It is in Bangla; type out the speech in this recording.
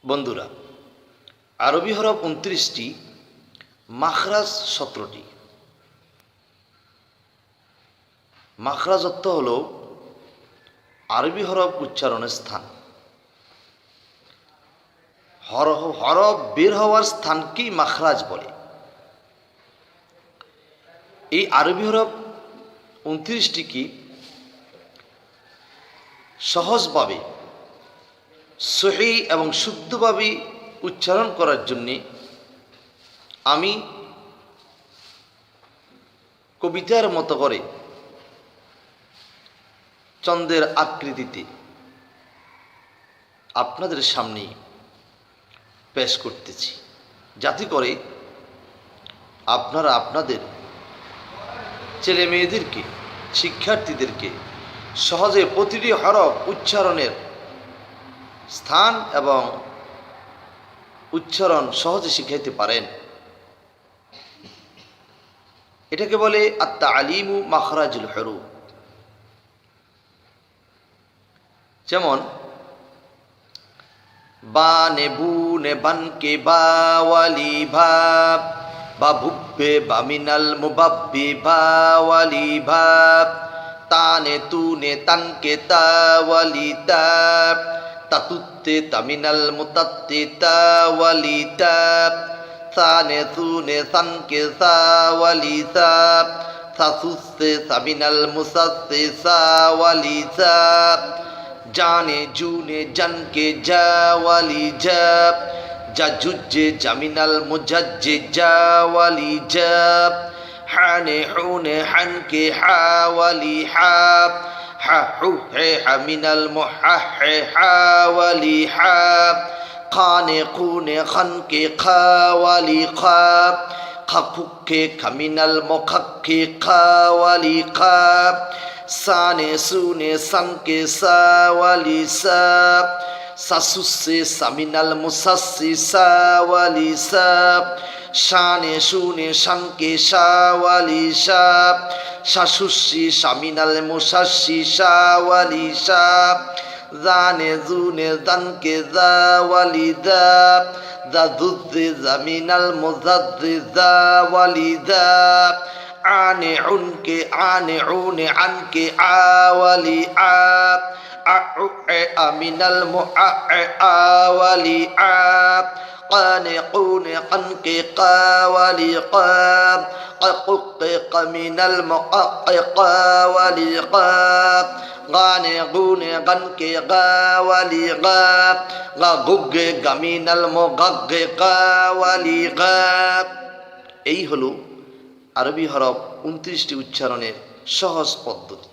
বন্ধুরা, আরবি হরফ ২৯টি, মাখরাজ ১৭টি। মাখরাজ অর্থ হল আরবি হরফ উচ্চারণের স্থান। হরফ বের হওয়ার স্থানকেই মাখরাজ বলে। এই আরবি হরফ ২৯টি কি সহজভাবে সহি এবং শুদ্ধভাবে উচ্চারণ করার জন্যে আমি কবিতার মতো করে চন্দ্রের আকৃতিতে আপনাদের সামনে পেশ করতেছি, যাতে করে আপনারা আপনাদের ছেলে মেয়েদেরকে, শিক্ষার্থীদেরকে সহজে প্রতিটি হরফ উচ্চারণের স্থান এবং উচ্চারণ সহজে শিখাইতে পারেন। এটাকে বলে আত-তা'লিমু মাখরাজুল হুরুফ। যেমন বা নেবু নেবানকে বাওয়ালি ভাব, বা ভুব্বে বামিনাল মুবাব্বি বাওয়ালি ভাব, তানে তুনে তানকে তাওয়ালি তাব, তাতুত্তে তামিনাল মুতাত্তি তাওয়ালি তাব, সানে সুনে সানকে সাওয়ালি সাব, সাসুসে সামিনাল মুসাসসি সাওয়ালি সাব, জানে জুনে জানকে জাওয়ালি জাব, জাজুজ্জে জামিনাল মুজাজ্জে জাওয়ালি জাব, হানে হুনে হানকে হাওয়ালি হাব, হা হু হে হামিনাল মুহাহে হাওয়ালি হাব, খানে খুনে খানকে খাওয়ালি খাব, খাখুকে খামিনাল মুখাক্কে খাওয়ালি খাব, সানে সুনে সানকে সাওয়ালি সাব, সাসুসে সামিনাল মুসাসসি সাওয়ালি সাব, শানে শুনে শানকে সাওয়ালি সাব, শাসুসি সামিনাল মুসাসসি সাওয়ালি সাব, জানে জুনে জানকে জাওয়ালি দাব, জাজুজে জামিনাল মুজাজ্জে জাওয়ালি দাব, আনে উনকে আনে উনে আনকে আওয়ালি আব, আমিনাল মুআএ আওয়ালি আব, কানে কুনে কানকে কাওয়ালি কাব, কাকুকে কামিনাল মুআএ কাওয়ালি কাব, গানে গুনে গানকে গাওয়ালি গাব, গা গুগে গামিনাল মুগাগ্গে কাওয়ালি গাব। এই হলো আরবি হরফ ২৯টি উচ্চারণের সহজ পদ্ধতি।